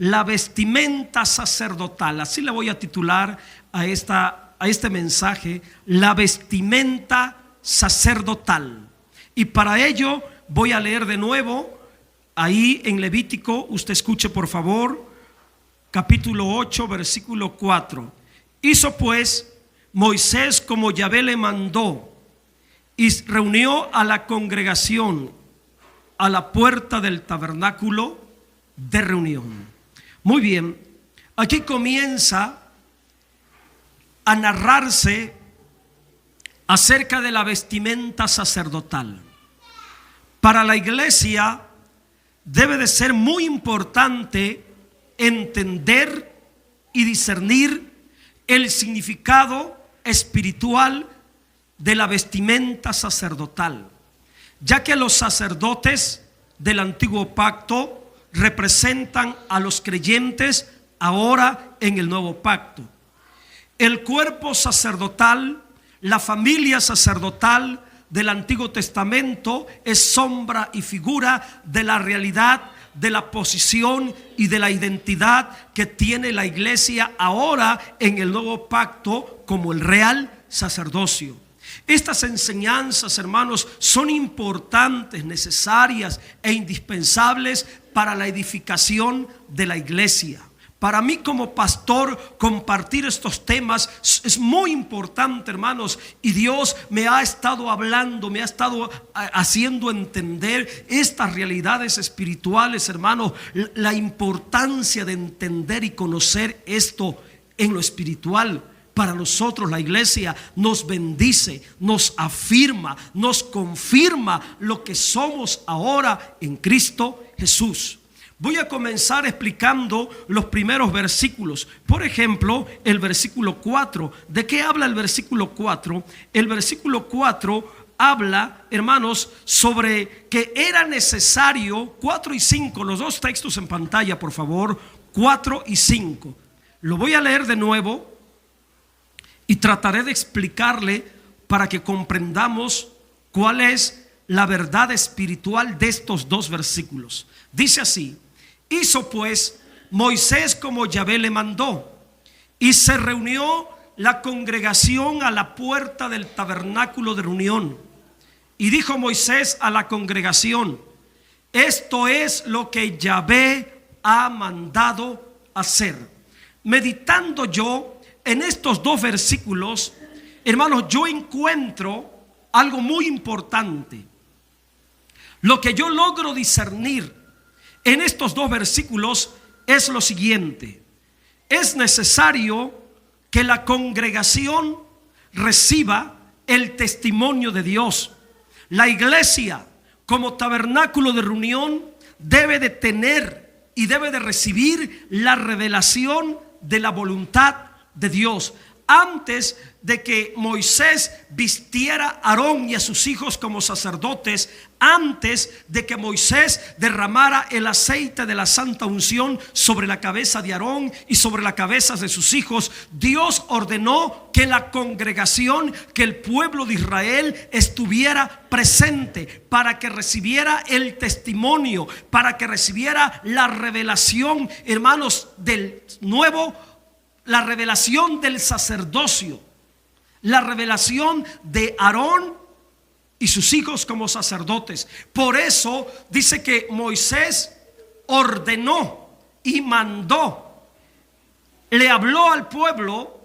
la vestimenta sacerdotal. Así le voy a titular a este mensaje, la vestimenta sacerdotal. Y para ello voy a leer de nuevo ahí en Levítico. Usted escuche por favor, capítulo 8, versículo 4. Hizo pues Moisés como Yahvé le mandó, y reunió a la congregación a la puerta del tabernáculo de reunión. Muy bien, aquí comienza a narrarse acerca de la vestimenta sacerdotal. Para la iglesia debe de ser muy importante entender y discernir el significado espiritual de la vestimenta sacerdotal, ya que los sacerdotes del antiguo pacto representan a los creyentes ahora en el nuevo pacto. El cuerpo sacerdotal, la familia sacerdotal del Antiguo Testamento es sombra y figura de la realidad, de la posición y de la identidad que tiene la iglesia ahora en el nuevo pacto como el real sacerdocio. Estas enseñanzas, hermanos, son importantes, necesarias e indispensables para la edificación de la iglesia. Para mí como pastor compartir estos temas es muy importante, hermanos, y Dios me ha estado hablando, me ha estado haciendo entender estas realidades espirituales, hermanos, la importancia de entender y conocer esto en lo espiritual. Para nosotros la iglesia nos bendice, nos afirma, nos confirma lo que somos ahora en Cristo Jesús. Voy a comenzar explicando los primeros versículos. Por ejemplo, el versículo 4. ¿De qué habla el versículo 4? El versículo 4 habla, hermanos, sobre que era necesario, 4 y 5, los dos textos en pantalla, por favor, 4 y 5. Lo voy a leer de nuevo y trataré de explicarle para que comprendamos cuál es la verdad espiritual de estos dos versículos. Dice así: hizo pues Moisés como Yahvé le mandó, y se reunió la congregación a la puerta del tabernáculo de reunión. Y dijo Moisés a la congregación: esto es lo que Yahvé ha mandado hacer. Meditando yo en estos dos versículos, hermanos, yo encuentro algo muy importante. Lo que yo logro discernir en estos dos versículos es lo siguiente: es necesario que la congregación reciba el testimonio de Dios. La iglesia como tabernáculo de reunión debe de tener y debe de recibir la revelación de la voluntad de Dios. Antes de que Moisés vistiera a Aarón y a sus hijos como sacerdotes, antes de que Moisés derramara el aceite de la santa unción sobre la cabeza de Aarón y sobre las cabezas de sus hijos, Dios ordenó que la congregación, que el pueblo de Israel estuviera presente para que recibiera el testimonio, para que recibiera la revelación, hermanos, del nuevo, la revelación del sacerdocio, la revelación de Aarón y sus hijos como sacerdotes. Por eso dice que Moisés ordenó y mandó, le habló al pueblo,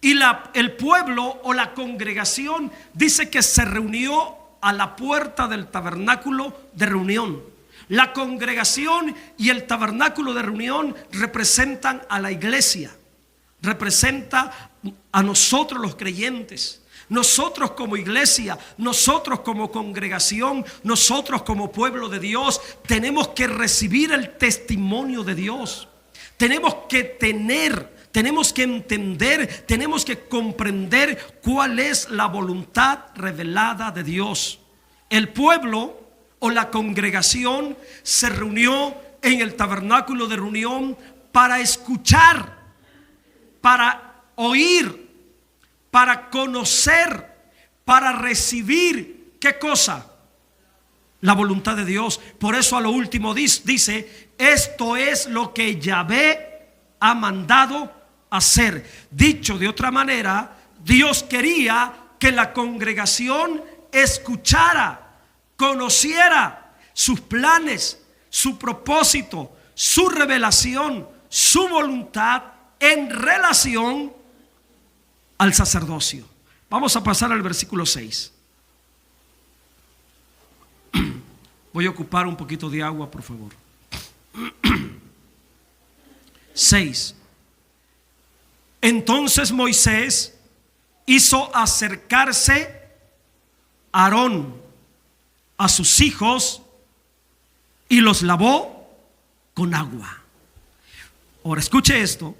y el pueblo o la congregación dice que se reunió a la puerta del tabernáculo de reunión. La congregación y el tabernáculo de reunión representan a la iglesia, representa a nosotros los creyentes. Nosotros como iglesia, nosotros como congregación, nosotros como pueblo de Dios, tenemos que recibir el testimonio de Dios. Tenemos que tenemos que entender, tenemos que comprender cuál es la voluntad revelada de Dios. El pueblo o la congregación se reunió en el tabernáculo de reunión para escuchar, para oír, para conocer, para recibir, ¿qué cosa? La voluntad de Dios. Por eso a lo último dice esto es lo que Yahvé ha mandado hacer. Dicho de otra manera, Dios quería que la congregación escuchara, conociera sus planes, su propósito, su revelación, su voluntad en relación al sacerdocio. Vamos a pasar al versículo 6. Voy a ocupar un poquito de agua, por favor. 6. Entonces Moisés hizo acercarse a Aarón a sus hijos y los lavó con agua. Ahora escuche esto.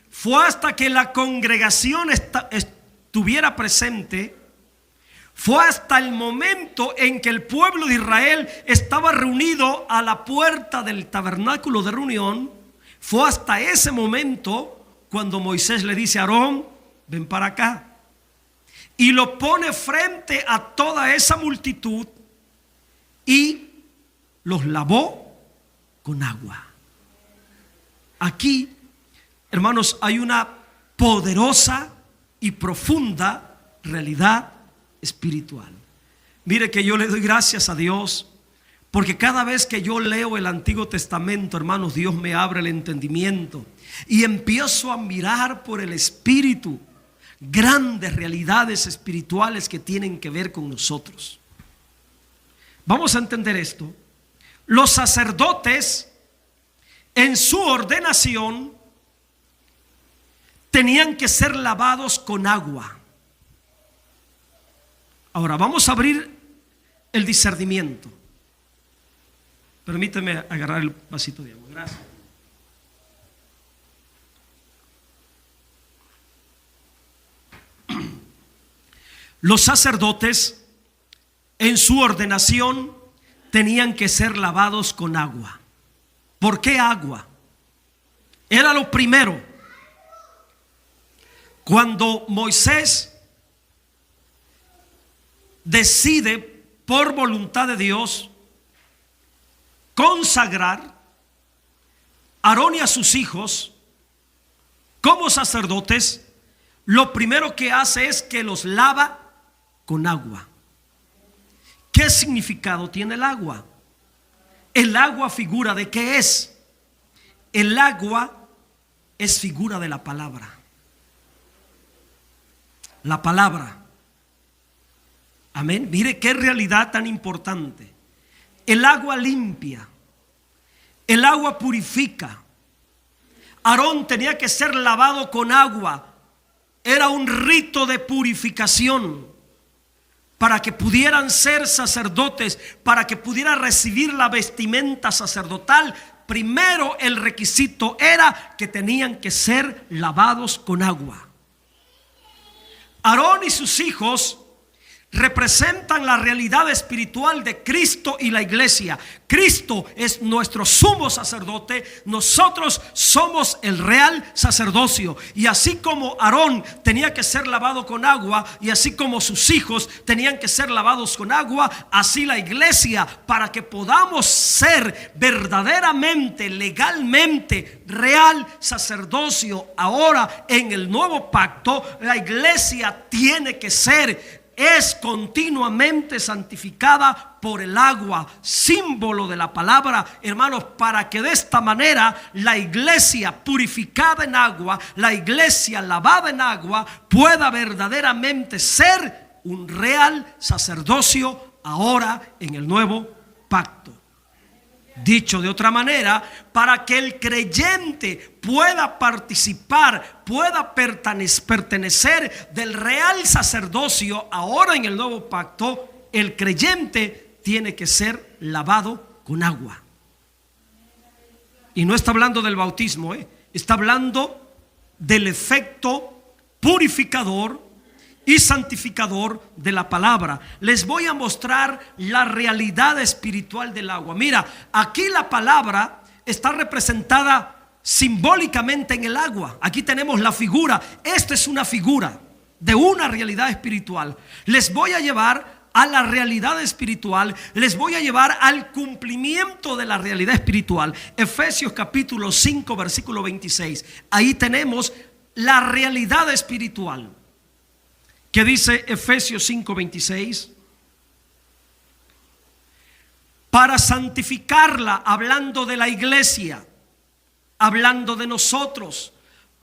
Fue hasta que la congregación estuviera presente, fue hasta el momento en que el pueblo de Israel estaba reunido a la puerta del tabernáculo de reunión. Fue hasta ese momento cuando Moisés le dice a Aarón: ven para acá, y lo pone frente a toda esa multitud y los lavó con agua. Aquí, hermanos, hay una poderosa y profunda realidad espiritual. Mire que yo le doy gracias a Dios, porque cada vez que yo leo el Antiguo Testamento, hermanos, Dios me abre el entendimiento y empiezo a mirar por el Espíritu grandes realidades espirituales que tienen que ver con nosotros. Vamos a entender esto. Los sacerdotes en su ordenación tenían que ser lavados con agua. Ahora vamos a abrir el discernimiento. Permíteme agarrar el vasito de agua. Gracias. Los sacerdotes en su ordenación tenían que ser lavados con agua. ¿Por qué agua? Era lo primero. Cuando Moisés decide por voluntad de Dios consagrar a Aarón y a sus hijos como sacerdotes, lo primero que hace es que los lava con agua. ¿Qué significado tiene el agua? El agua figura de qué es. El agua es figura de la palabra. La palabra. Amén. Mire qué realidad tan importante. El agua limpia. El agua purifica. Aarón tenía que ser lavado con agua. Era un rito de purificación para que pudieran ser sacerdotes, para que pudiera recibir la vestimenta sacerdotal. Primero el requisito era que tenían que ser lavados con agua. Aarón y sus hijos representan la realidad espiritual de Cristo y la iglesia. Cristo es nuestro sumo sacerdote, nosotros somos el real sacerdocio. Y así como Aarón tenía que ser lavado con agua, y así como sus hijos tenían que ser lavados con agua, así la iglesia, para que podamos ser verdaderamente, legalmente, real sacerdocio ahora en el nuevo pacto, la iglesia tiene que ser, es continuamente santificada por el agua, símbolo de la palabra, hermanos, para que de esta manera la iglesia purificada en agua, la iglesia lavada en agua, pueda verdaderamente ser un real sacerdocio ahora en el nuevo pacto. Dicho de otra manera, para que el creyente pueda participar, pueda pertenecer del real sacerdocio ahora en el nuevo pacto, el creyente tiene que ser lavado con agua. Y no está hablando del bautismo, está hablando del efecto purificador y santificador de la palabra. Les voy a mostrar la realidad espiritual del agua. Mira, aquí la palabra está representada simbólicamente en el agua. Aquí tenemos la figura. Esta es una figura de una realidad espiritual. Les voy a llevar a la realidad espiritual, les voy a llevar al cumplimiento de la realidad espiritual. Efesios capítulo 5 versículo 26. Ahí tenemos la realidad espiritual. ¿Qué dice Efesios 5, 26? Para santificarla, hablando de la iglesia, hablando de nosotros,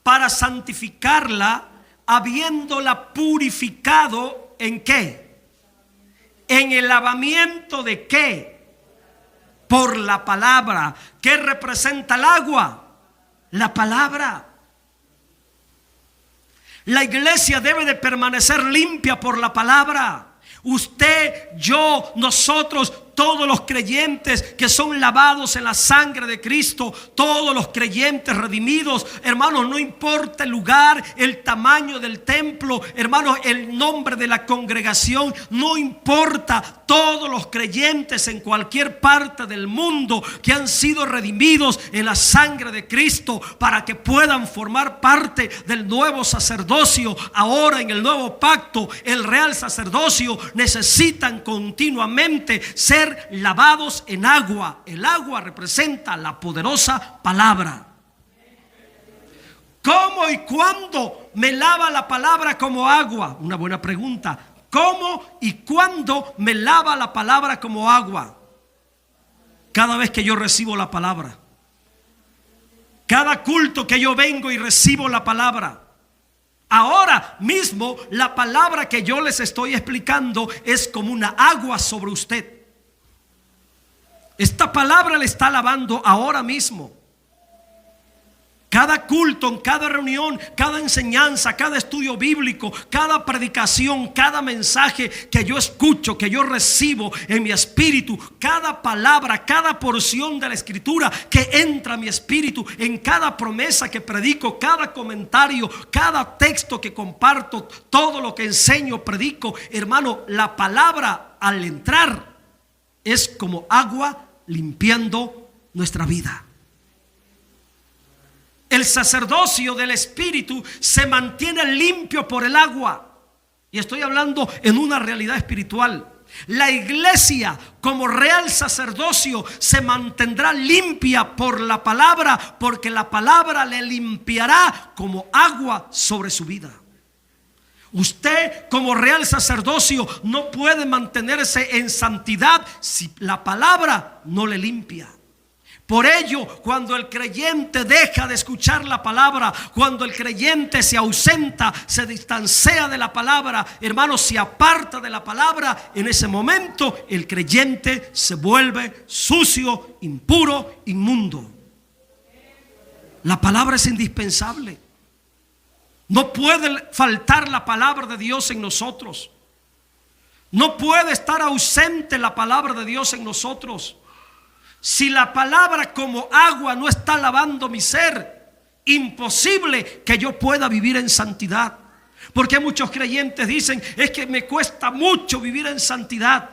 para santificarla, habiéndola purificado, ¿en qué? En el lavamiento de ¿qué? Por la palabra. ¿Qué representa el agua? La palabra. La iglesia debe de permanecer limpia por la palabra. Usted, yo, nosotros, todos los creyentes que son lavados en la sangre de Cristo, todos los creyentes redimidos, hermanos, no importa el lugar, el tamaño del templo, hermanos, el nombre de la congregación, no importa, todos los creyentes en cualquier parte del mundo que han sido redimidos en la sangre de Cristo para que puedan formar parte del nuevo sacerdocio, ahora en el nuevo pacto, el real sacerdocio, necesitan continuamente ser lavados en agua. El agua representa la poderosa palabra. ¿Cómo y cuándo me lava la palabra como agua? Una buena pregunta. ¿Cómo y cuándo me lava la palabra como agua? Cada vez que yo recibo la palabra. Cada culto que yo vengo y recibo la palabra. Ahora mismo la palabra que yo les estoy explicando es como una agua sobre usted. Esta palabra le está lavando ahora mismo. Cada culto, en cada reunión, cada enseñanza, cada estudio bíblico, cada predicación, cada mensaje que yo escucho, que yo recibo en mi espíritu, cada palabra, cada porción de la escritura que entra a mi espíritu, en cada promesa que predico, cada comentario, cada texto que comparto, todo lo que enseño, predico, hermano, la palabra al entrar es como agua limpiando nuestra vida. El sacerdocio del Espíritu se mantiene limpio por el agua. Y estoy hablando en una realidad espiritual. La iglesia como real sacerdocio se mantendrá limpia por la palabra, porque la palabra le limpiará como agua sobre su vida. Usted como real sacerdocio no puede mantenerse en santidad si la palabra no le limpia. Por ello, cuando el creyente deja de escuchar la palabra, cuando el creyente se ausenta, se distancia de la palabra, hermano, se aparta de la palabra, en ese momento el creyente se vuelve sucio, impuro, inmundo. La palabra es indispensable. No puede faltar la palabra de Dios en nosotros. No puede estar ausente la palabra de Dios en nosotros. Si la palabra como agua no está lavando mi ser, imposible que yo pueda vivir en santidad. Porque muchos creyentes dicen, es que me cuesta mucho vivir en santidad.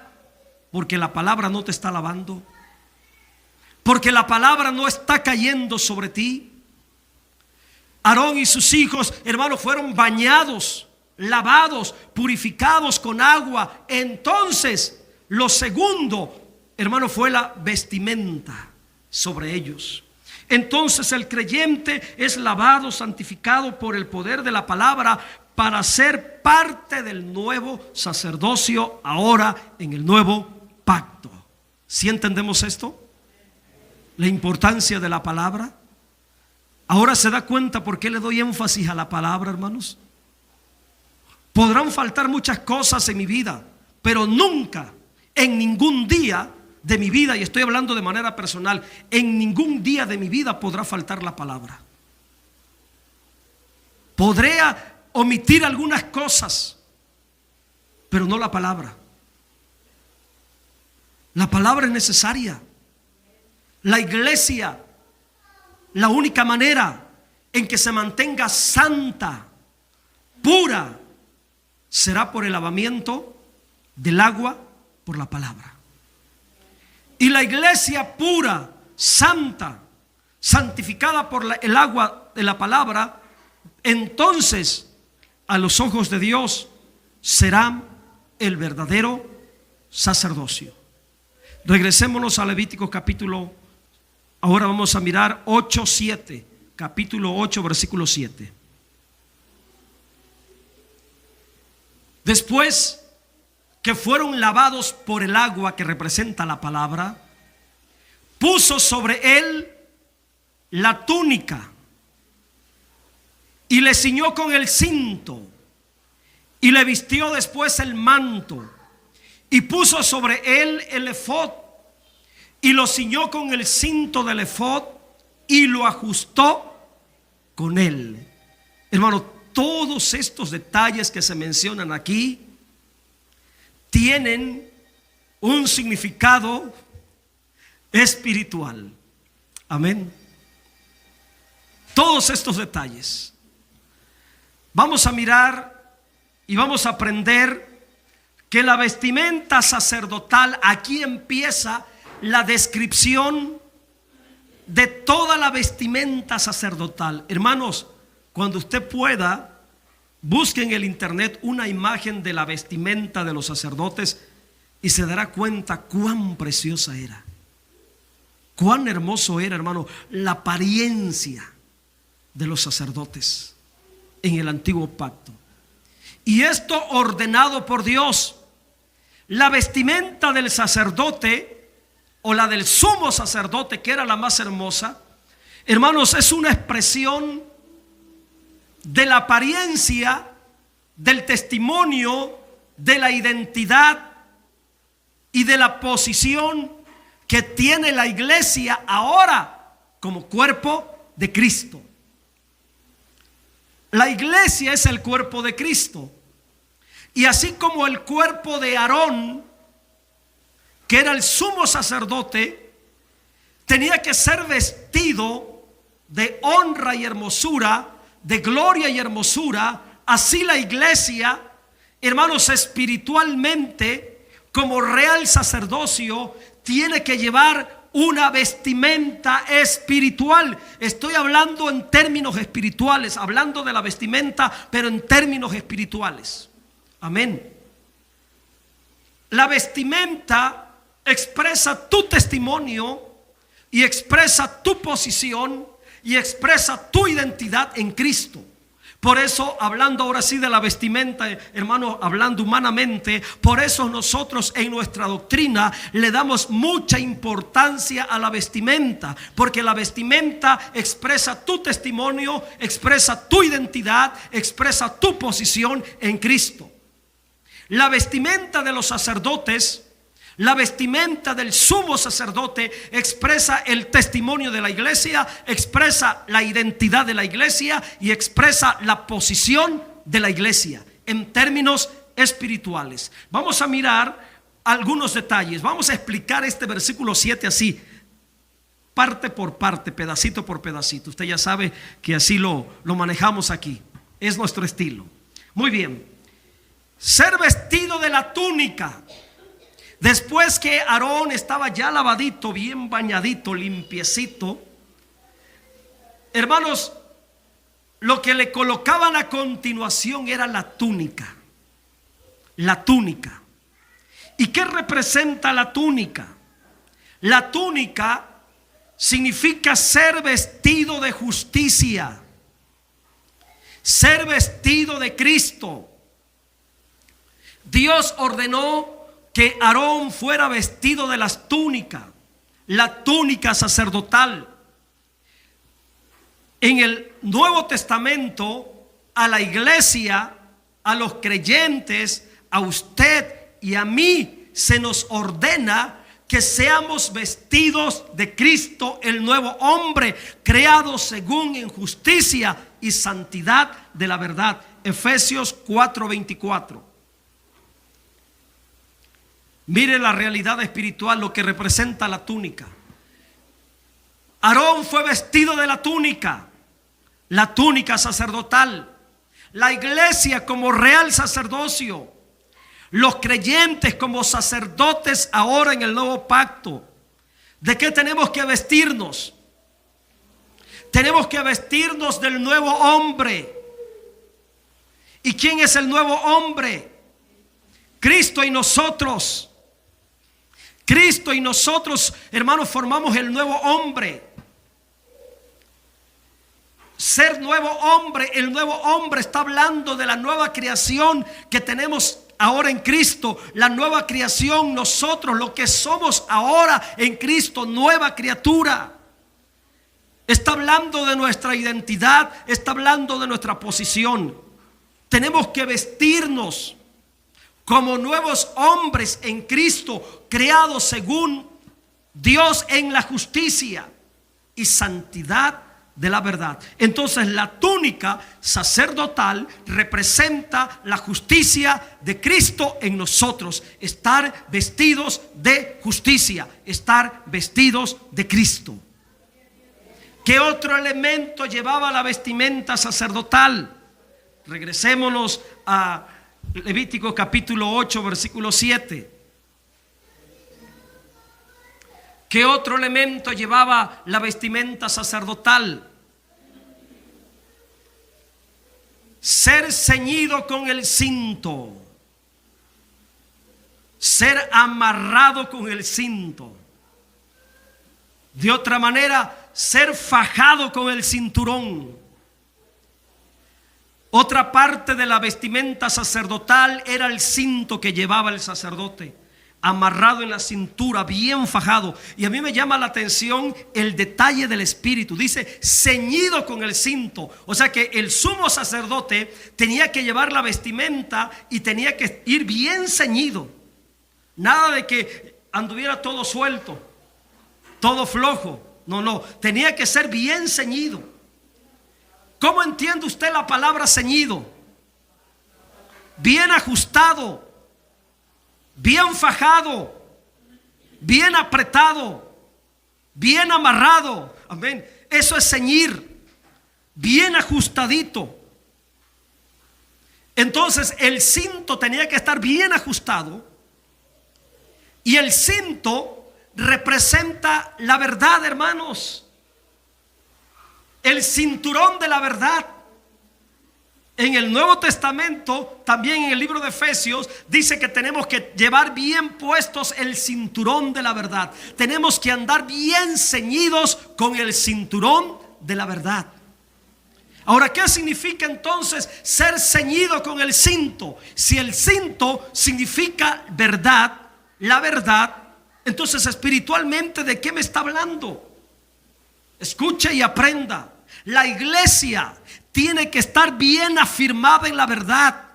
Porque la palabra no te está lavando. Porque la palabra no está cayendo sobre ti. Aarón y sus hijos, hermanos, fueron bañados, lavados, purificados con agua. Entonces, lo segundo, hermano, fue la vestimenta sobre ellos. Entonces el creyente es lavado, santificado por el poder de la palabra para ser parte del nuevo sacerdocio ahora en el nuevo pacto. ¿Sí entendemos esto? La importancia de la palabra. Ahora se da cuenta por qué le doy énfasis a la palabra, hermanos. Podrán faltar muchas cosas en mi vida, pero nunca, en ningún día de mi vida, y estoy hablando de manera personal, en ningún día de mi vida podrá faltar la palabra. Podré omitir algunas cosas, pero no la palabra. La palabra es necesaria. La iglesia, la única manera en que se mantenga santa, pura, será por el lavamiento del agua por la palabra. Y la iglesia pura, santa, santificada por el agua de la palabra, entonces a los ojos de Dios será el verdadero sacerdocio. Regresémonos a Levítico capítulo, ahora vamos a mirar 8:7, capítulo 8, versículo 7. Después que fueron lavados por el agua que representa la palabra, puso sobre él la túnica y le ciñó con el cinto y le vistió después el manto y puso sobre él el efod y lo ciñó con el cinto del efod y lo ajustó con él. Hermano, todos estos detalles que se mencionan aquí tienen un significado espiritual. Amén. Todos estos detalles vamos a mirar y vamos a aprender que la vestimenta sacerdotal, aquí empieza la descripción de toda la vestimenta sacerdotal. Hermanos, cuando usted pueda, busque en el internet una imagen de la vestimenta de los sacerdotes y se dará cuenta cuán preciosa era, cuán hermoso era, hermano, la apariencia de los sacerdotes en el antiguo pacto. Y esto ordenado por Dios. La vestimenta del sacerdote o la del sumo sacerdote, que era la más hermosa, hermanos, es una expresión de la apariencia, del testimonio, de la identidad y de la posición que tiene la iglesia ahora como cuerpo de Cristo. La iglesia es el cuerpo de Cristo. Y así como el cuerpo de Aarón, que era el sumo sacerdote, tenía que ser vestido de honra y hermosura, de gloria y hermosura, así la iglesia, hermanos, espiritualmente, como real sacerdocio, tiene que llevar una vestimenta espiritual. Estoy hablando en términos espirituales, hablando de la vestimenta, pero en términos espirituales. Amén. La vestimenta expresa tu testimonio y expresa tu posición y expresa tu identidad en Cristo. Por eso, hablando ahora sí de la vestimenta, hermanos, hablando humanamente, por eso nosotros en nuestra doctrina le damos mucha importancia a la vestimenta, porque la vestimenta expresa tu testimonio, expresa tu identidad, expresa tu posición en Cristo. La vestimenta de los sacerdotes, la vestimenta del sumo sacerdote expresa el testimonio de la iglesia, expresa la identidad de la iglesia y expresa la posición de la iglesia en términos espirituales. Vamos a mirar algunos detalles. Vamos a explicar este versículo 7 así, parte por parte, pedacito por pedacito. Usted ya sabe que así lo manejamos aquí. Es nuestro estilo. Muy bien. Ser vestido de la túnica. Después que Aarón estaba ya lavadito, bien bañadito, limpiecito, hermanos, lo que le colocaban a continuación era la túnica. La túnica. ¿Y qué representa la túnica? La túnica significa ser vestido de justicia, ser vestido de Cristo. Dios ordenó que Aarón fuera vestido de las túnicas, la túnica sacerdotal. En el Nuevo Testamento, a la iglesia, a los creyentes, a usted y a mí, se nos ordena que seamos vestidos de Cristo, el nuevo hombre, creado según en justicia y santidad de la verdad. Efesios 4:24. Mire la realidad espiritual, lo que representa la túnica. Aarón fue vestido de la túnica sacerdotal. La iglesia como real sacerdocio. Los creyentes como sacerdotes ahora en el nuevo pacto. ¿De qué tenemos que vestirnos? Tenemos que vestirnos del nuevo hombre. ¿Y quién es el nuevo hombre? Cristo y nosotros. Cristo y nosotros, hermanos, formamos el nuevo hombre. Ser nuevo hombre, el nuevo hombre está hablando de la nueva creación que tenemos ahora en Cristo. La nueva creación, nosotros, lo que somos ahora en Cristo, nueva criatura. Está hablando de nuestra identidad, está hablando de nuestra posición. Tenemos que vestirnos como nuevos hombres en Cristo, creados según Dios en la justicia y santidad de la verdad. Entonces la túnica sacerdotal representa la justicia de Cristo en nosotros. Estar vestidos de justicia, estar vestidos de Cristo. ¿Qué otro elemento llevaba la vestimenta sacerdotal? Regresémonos a Levítico capítulo 8, versículo 7. ¿Qué otro elemento llevaba la vestimenta sacerdotal? Ser ceñido con el cinto, ser amarrado con el cinto. De otra manera, ser fajado con el cinturón. Otra parte de la vestimenta sacerdotal era el cinto que llevaba el sacerdote, amarrado en la cintura, bien fajado. Y a mí me llama la atención el detalle del espíritu. Dice ceñido con el cinto. O sea que el sumo sacerdote tenía que llevar la vestimenta y tenía que ir bien ceñido. Nada de que anduviera todo suelto, todo flojo. No, tenía que ser bien ceñido. ¿Cómo entiende usted la palabra ceñido? Bien ajustado, bien fajado, bien apretado, bien amarrado. Amén. Eso es ceñir, bien ajustadito. Entonces el cinto tenía que estar bien ajustado. Y el cinto representa la verdad, hermanos. El cinturón de la verdad. En el Nuevo Testamento, también en el libro de Efesios, dice que tenemos que llevar bien puestos el cinturón de la verdad. Tenemos que andar bien ceñidos con el cinturón de la verdad. Ahora, ¿qué significa entonces ser ceñido con el cinto? Si el cinto significa verdad, la verdad, entonces espiritualmente, ¿de qué me está hablando? Escuche y aprenda. La iglesia tiene que estar bien afirmada en la verdad.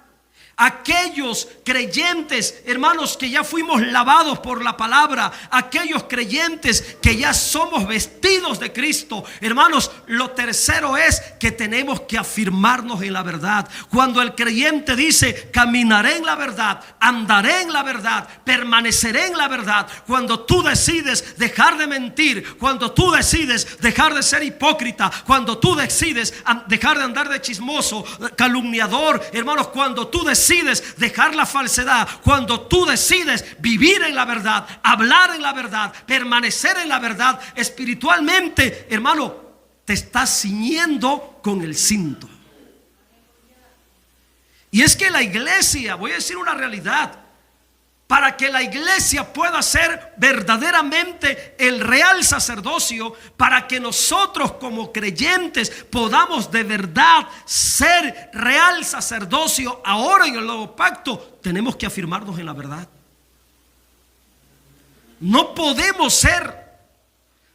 Aquellos creyentes, hermanos, que ya fuimos lavados por la palabra, aquellos creyentes que ya somos vestidos de Cristo, hermanos, lo tercero es que tenemos que afirmarnos en la verdad. Cuando el creyente dice caminaré en la verdad, andaré en la verdad, permaneceré en la verdad, cuando tú decides dejar de mentir, cuando tú decides dejar de ser hipócrita, cuando tú decides dejar de andar de chismoso, calumniador, hermanos, cuando tú decides dejar la falsedad, cuando tú decides vivir en la verdad, hablar en la verdad, permanecer en la verdad, espiritualmente, hermano, te estás ciñendo con el cinto. Y es que la iglesia, voy a decir una realidad, para que la iglesia pueda ser verdaderamente el real sacerdocio, para que nosotros como creyentes podamos de verdad ser real sacerdocio ahora en el nuevo pacto, tenemos que afirmarnos en la verdad. No podemos ser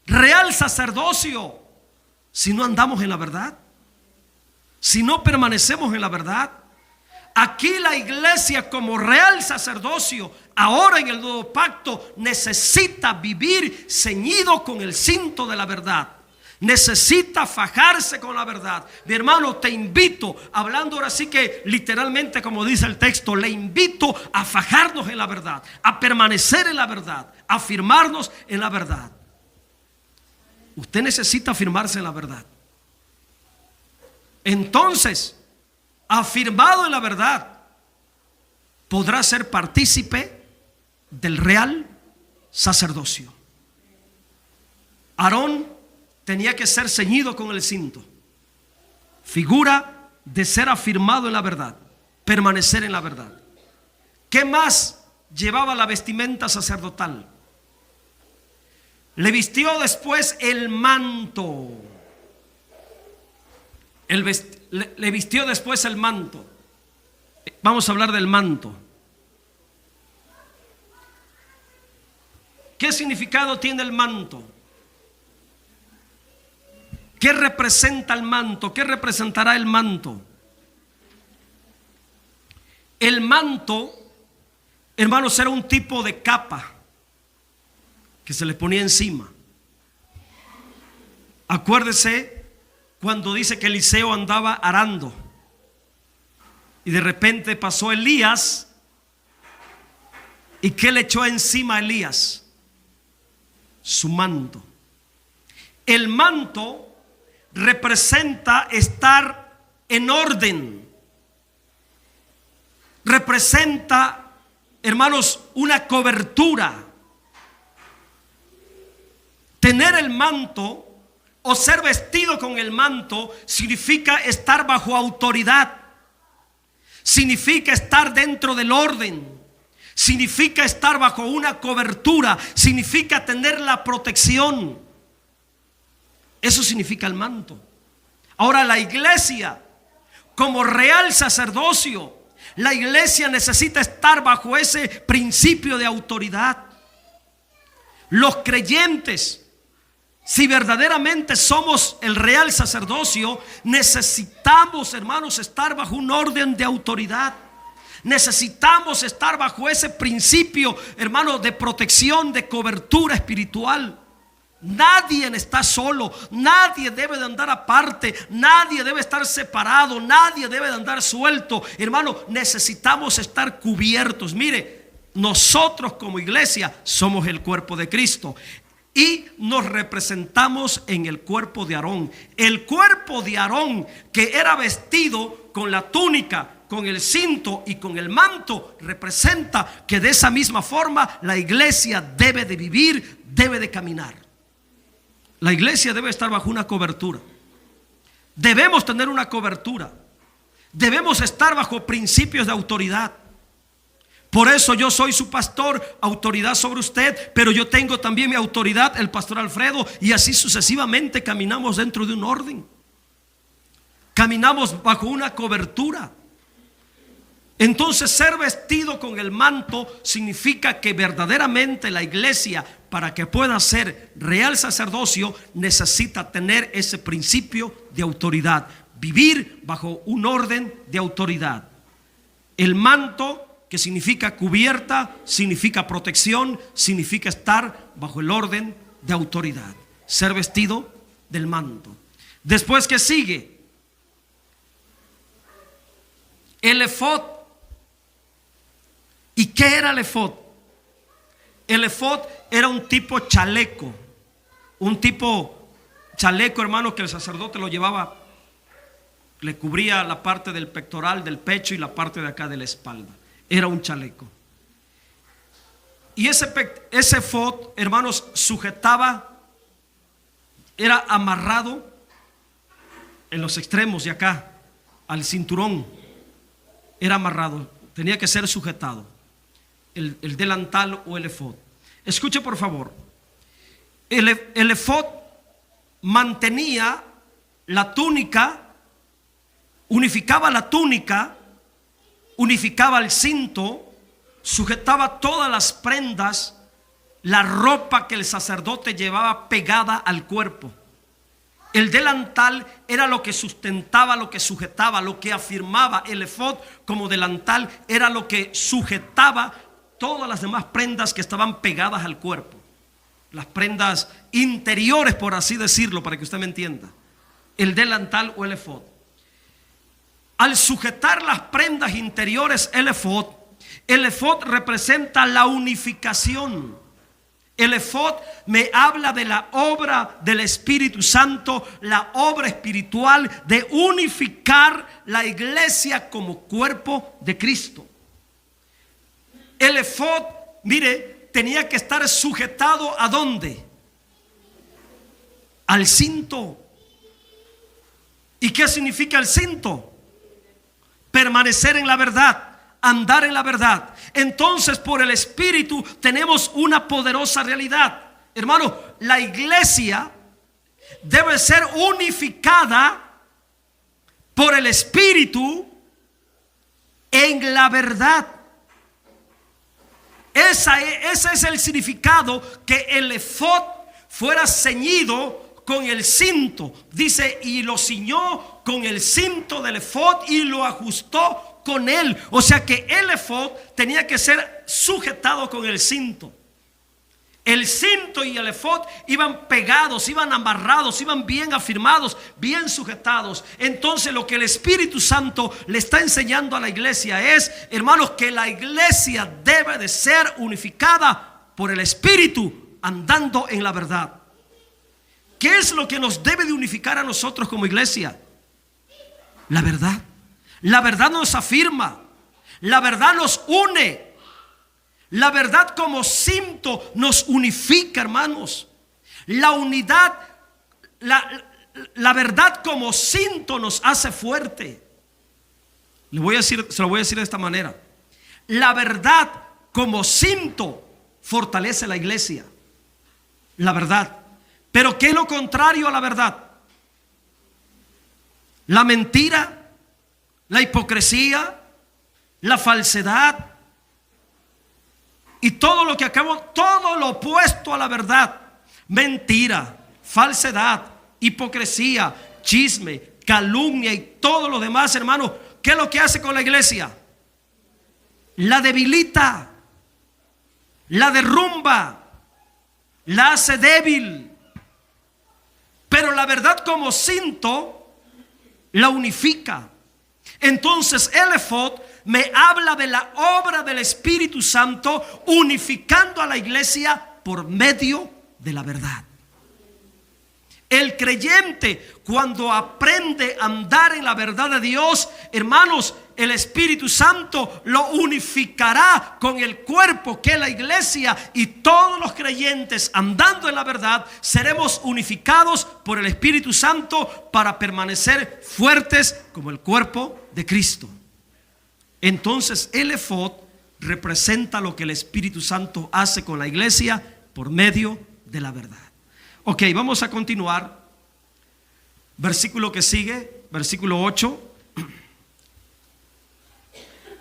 real sacerdocio si no andamos en la verdad, si no permanecemos en la verdad. Aquí la iglesia como real sacerdocio, ahora en el nuevo pacto, necesita vivir ceñido con el cinto de la verdad. Necesita fajarse con la verdad. Mi hermano, te invito, hablando ahora sí que literalmente como dice el texto, le invito a fajarnos en la verdad, a permanecer en la verdad, a afirmarnos en la verdad. Usted necesita afirmarse en la verdad. Entonces, afirmado en la verdad, podrá ser partícipe del real sacerdocio. Aarón tenía que ser ceñido con el cinto, figura de ser afirmado en la verdad, permanecer en la verdad. ¿Qué más llevaba la vestimenta sacerdotal? Le vistió después el manto. Le vistió después el manto. Vamos a hablar del manto. ¿Qué significado tiene el manto? ¿Qué representa el manto? ¿Qué representará el manto? El manto, hermanos, era un tipo de capa que se le ponía encima. Acuérdese cuando dice que Eliseo andaba arando y de repente pasó Elías. ¿Y qué le echó encima a Elías? Su manto. El manto representa estar en orden. Representa, hermanos, una cobertura. Tener el manto o ser vestido con el manto significa estar bajo autoridad. Significa estar dentro del orden. Significa estar bajo una cobertura. Significa tener la protección. Eso significa el manto. Ahora, la iglesia, como real sacerdocio, la iglesia necesita estar bajo ese principio de autoridad. Los creyentes, si verdaderamente somos el real sacerdocio, necesitamos, hermanos, estar bajo un orden de autoridad. Necesitamos estar bajo ese principio, hermano, de protección, de cobertura espiritual. Nadie está solo, nadie debe de andar aparte, nadie debe estar separado, nadie debe de andar suelto. Hermano, necesitamos estar cubiertos. Mire, nosotros como iglesia somos el cuerpo de Cristo y nos representamos en el cuerpo de Aarón. El cuerpo de Aarón, que era vestido con la túnica, con el cinto y con el manto, representa que de esa misma forma la iglesia debe de vivir, debe de caminar. La iglesia debe estar bajo una cobertura. Debemos tener una cobertura. Debemos estar bajo principios de autoridad. Por eso yo soy su pastor, autoridad sobre usted, pero yo tengo también mi autoridad, el pastor Alfredo, y así sucesivamente caminamos dentro de un orden. Caminamos bajo una cobertura. Entonces, ser vestido con el manto significa que verdaderamente la iglesia, para que pueda ser real sacerdocio, necesita tener ese principio de autoridad, vivir bajo un orden de autoridad. El manto, que significa cubierta, significa protección, significa estar bajo el orden de autoridad, ser vestido del manto. Después, ¿qué sigue? El efod. ¿Y qué era el efod? El efod era un tipo chaleco, hermano, que el sacerdote lo llevaba, le cubría la parte del pectoral, del pecho y la parte de acá de la espalda. Era un chaleco. Y ese efod, hermanos, sujetaba, era amarrado en los extremos de acá, al cinturón. Era amarrado, tenía que ser sujetado. El delantal o el efod. Escuche por favor. El efod mantenía la túnica, unificaba la túnica, unificaba el cinto, sujetaba todas las prendas, la ropa que el sacerdote llevaba pegada al cuerpo. El delantal era lo que sustentaba, lo que sujetaba, lo que afirmaba. El efod como delantal era lo que sujetaba todas las demás prendas que estaban pegadas al cuerpo. Las prendas interiores, por así decirlo, para que usted me entienda. El delantal o el efod. Al sujetar las prendas interiores, el efod representa la unificación. El efod me habla de la obra del Espíritu Santo, la obra espiritual de unificar la iglesia como cuerpo de Cristo. El efod, mire, tenía que estar sujetado ¿a dónde? Al cinto. ¿Y qué significa el cinto? Permanecer en la verdad, andar en la verdad. Entonces, por el Espíritu tenemos una poderosa realidad. hermano, la iglesia debe ser unificada por el Espíritu en la verdad. Ese es el significado, que el efod fuera ceñido con el cinto. Dice, y lo ciñó con el cinto del efod y lo ajustó con él. O sea que el efod tenía que ser sujetado con el cinto. El cinto y el efod iban pegados, iban amarrados, iban bien afirmados, bien sujetados. Entonces lo que el Espíritu Santo le está enseñando a la iglesia es, hermanos, que la iglesia debe de ser unificada por el Espíritu, andando en la verdad. ¿Qué es lo que nos debe de unificar a nosotros como iglesia? La verdad. La verdad nos afirma, la verdad nos une. La verdad como cinto nos unifica, hermanos. La unidad, la verdad como cinto nos hace fuerte. Se lo voy a decir de esta manera. La verdad como cinto fortalece la iglesia. La verdad. Pero ¿qué es lo contrario a la verdad? La mentira, la hipocresía, la falsedad. Y todo lo que acabo, todo lo opuesto a la verdad: mentira, falsedad, hipocresía, chisme, calumnia y todo lo demás, hermano. ¿Qué es lo que hace con la iglesia? La debilita, la derrumba, la hace débil. Pero la verdad como cinto la unifica. Entonces el efod me habla de la obra del Espíritu Santo unificando a la iglesia por medio de la verdad. El creyente, cuando aprende a andar en la verdad de Dios, hermanos, el Espíritu Santo lo unificará con el cuerpo que es la iglesia, y todos los creyentes andando en la verdad seremos unificados por el Espíritu Santo para permanecer fuertes como el cuerpo de Cristo. Entonces el efod representa lo que el Espíritu Santo hace con la iglesia por medio de la verdad. Ok, vamos a continuar. Versículo que sigue, versículo 8.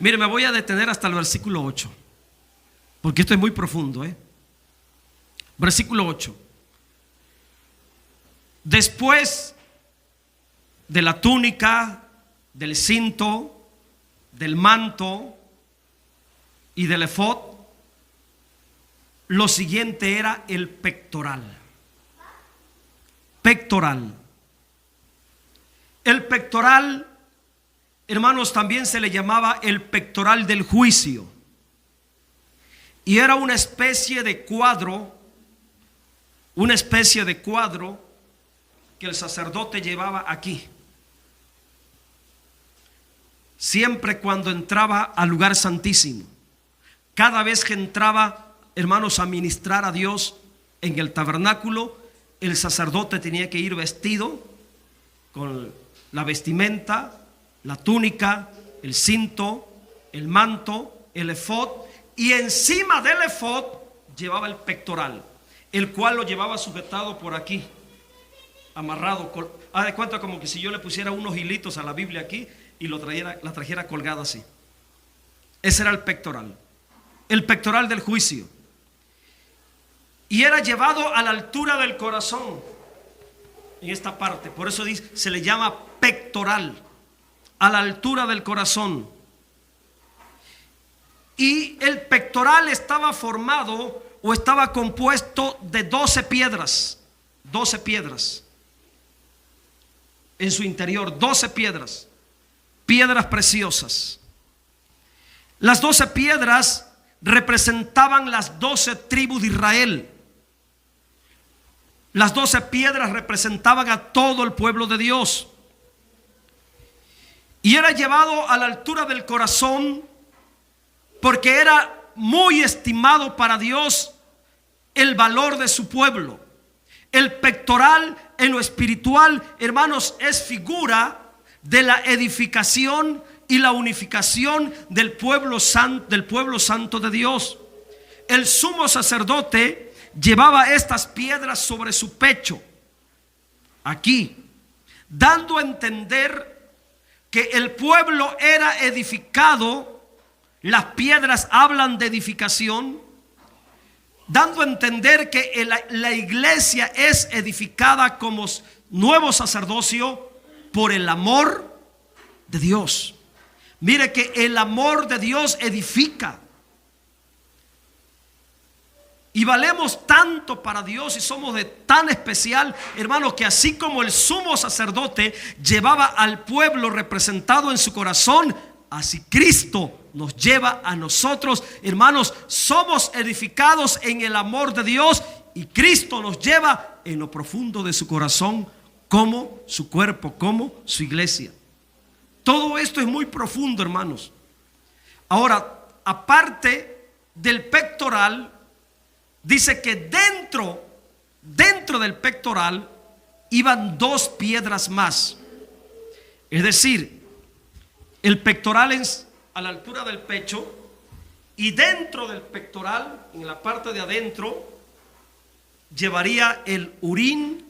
Mire, me voy a detener hasta el versículo 8, porque esto es muy profundo, Versículo 8. Después de la túnica, del cinto, del manto y del efod, lo siguiente era el pectoral. Pectoral. El pectoral, hermanos, también se le llamaba el pectoral del juicio. Y era una especie de cuadro, que el sacerdote llevaba aquí. Siempre cuando entraba al lugar santísimo. Cada vez que entraba, hermanos, a ministrar a Dios en el tabernáculo, el sacerdote tenía que ir vestido con la vestimenta, la túnica, el cinto, el manto, el efod, y encima del efod llevaba el pectoral, el cual lo llevaba sujetado por aquí, amarrado. Haz de cuenta como que si yo le pusiera unos hilitos a la Biblia aquí y la trajera colgada así. Ese era el pectoral del juicio. Y era llevado a la altura del corazón, en esta parte. Por eso se le llama pectoral, a la altura del corazón. Y el pectoral estaba formado o estaba compuesto de 12 piedras. 12 piedras. En su interior, 12 piedras. Piedras preciosas. Las 12 piedras representaban las 12 tribus de Israel. Las 12 piedras representaban a todo el pueblo de Dios. Y era llevado a la altura del corazón porque era muy estimado para Dios el valor de su pueblo. El pectoral en lo espiritual, hermanos, es figura de la edificación y la unificación del pueblo santo de Dios. El sumo sacerdote llevaba estas piedras sobre su pecho, aquí, dando a entender que el pueblo era edificado. Las piedras hablan de edificación, dando a entender que la iglesia es edificada como nuevo sacerdocio por el amor de Dios. Mire que el amor de Dios edifica. Y valemos tanto para Dios y somos de tan especial, hermanos, que así como el sumo sacerdote llevaba al pueblo representado en su corazón, así Cristo nos lleva a nosotros, hermanos. Somos edificados en el amor de Dios y Cristo nos lleva en lo profundo de su corazón como su cuerpo, como su iglesia. Todo esto es muy profundo, hermanos. Ahora, aparte del pectoral, dice que dentro del pectoral iban 2 piedras más. Es decir, el pectoral es a la altura del pecho, y dentro del pectoral, en la parte de adentro, llevaría el urín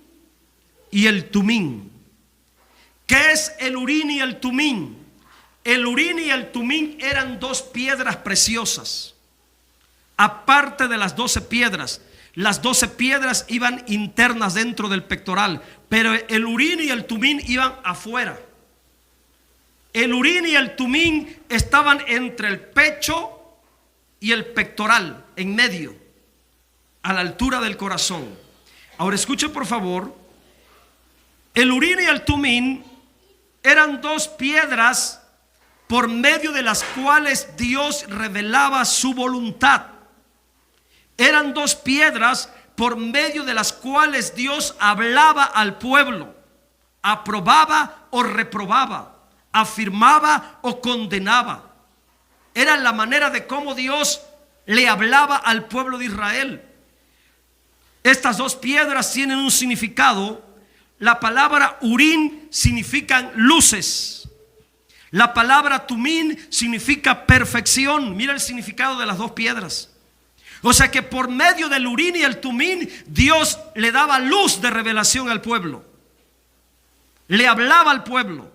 y el tumín. ¿Qué es el urín y el tumín? El urín y el tumín eran 2 piedras preciosas. Aparte de las 12 piedras, las 12 piedras iban internas dentro del pectoral, pero el urín y el tumín iban afuera. El urín y el tumín estaban entre el pecho y el pectoral, en medio, a la altura del corazón. Ahora escuche por favor, el urín y el tumín eran 2 piedras por medio de las cuales Dios revelaba su voluntad. Eran 2 piedras por medio de las cuales Dios hablaba al pueblo, aprobaba o reprobaba, afirmaba o condenaba. Era la manera de cómo Dios le hablaba al pueblo de Israel. Estas 2 piedras tienen un significado. La palabra urín significan luces. La palabra tumín significa perfección. Mira el significado de las 2 piedras. O sea que por medio del urín y el tumín, Dios le daba luz de revelación al pueblo. Le hablaba al pueblo.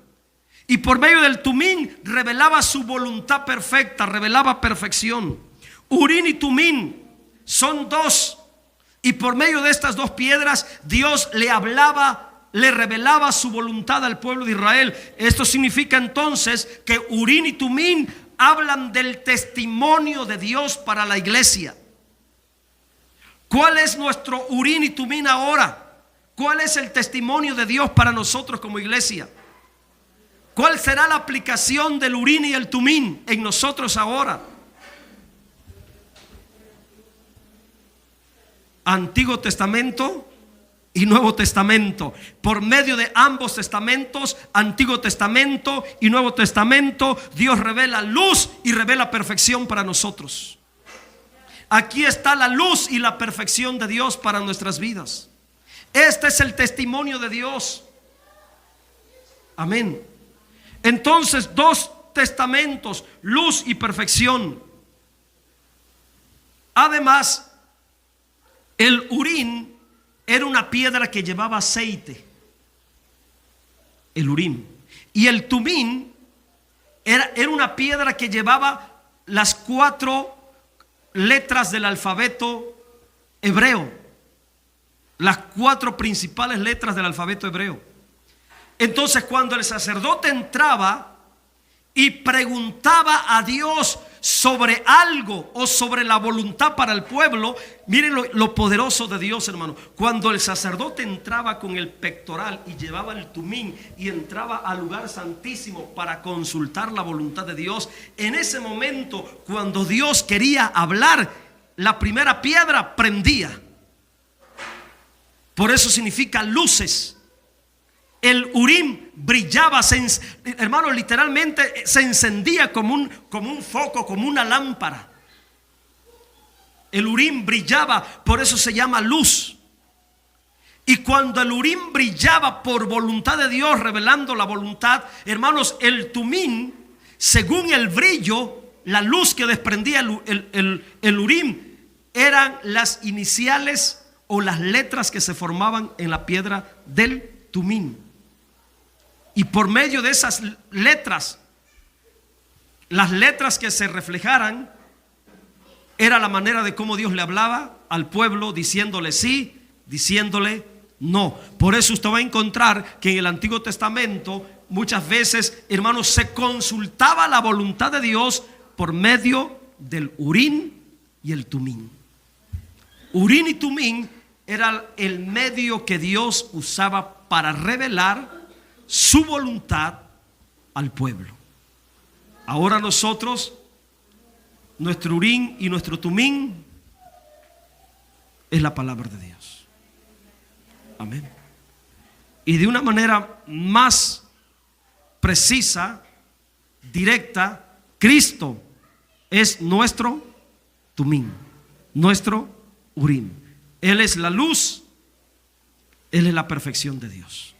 Y por medio del tumín revelaba su voluntad perfecta, revelaba perfección. Urín y tumín son 2. Y por medio de estas 2 piedras, Dios le hablaba, le revelaba su voluntad al pueblo de Israel. Esto significa entonces que urín y tumín hablan del testimonio de Dios para la iglesia. ¿Cuál es nuestro urín y tumín ahora? ¿Cuál es el testimonio de Dios para nosotros como iglesia? ¿Cuál será la aplicación del urín y el tumín en nosotros ahora? Antiguo Testamento y Nuevo Testamento. Por medio de ambos testamentos, Antiguo Testamento y Nuevo Testamento, Dios revela luz y revela perfección para nosotros. Aquí está la luz y la perfección de Dios para nuestras vidas. Este es el testimonio de Dios. Amén. Entonces, 2 testamentos, luz y perfección. Además, el urín era una piedra que llevaba aceite. El urín. Y el tumín era una piedra que llevaba las 4 letras del alfabeto hebreo. Las 4 principales letras del alfabeto hebreo. Entonces, cuando el sacerdote entraba y preguntaba a Dios sobre algo o sobre la voluntad para el pueblo, miren lo poderoso de Dios, hermano. Cuando el sacerdote entraba con el pectoral y llevaba el tumín y entraba al lugar santísimo para consultar la voluntad de Dios, en ese momento, cuando Dios quería hablar, la primera piedra prendía. Por eso significa luces. El urín brillaba, hermano, literalmente se encendía como un foco, como una lámpara. El urín brillaba, por eso se llama luz. Y cuando el urín brillaba por voluntad de Dios, revelando la voluntad, hermanos, el tumín, según el brillo, la luz que desprendía el urín, eran las iniciales o las letras que se formaban en la piedra del tumín. Y por medio de esas letras, las letras que se reflejaran, era la manera de cómo Dios le hablaba al pueblo, diciéndole sí, diciéndole no. Por eso usted va a encontrar que en el Antiguo Testamento muchas veces, hermanos, se consultaba la voluntad de Dios por medio del Urín y el Tumín. Urín y Tumín era el medio que Dios usaba para revelar su voluntad al pueblo. Ahora nosotros, nuestro Urín y nuestro Tumín es la palabra de Dios. Amén. Y de una manera más precisa, directa, Cristo es nuestro Tumín, nuestro Urín. Él es la luz, Él es la perfección de Dios.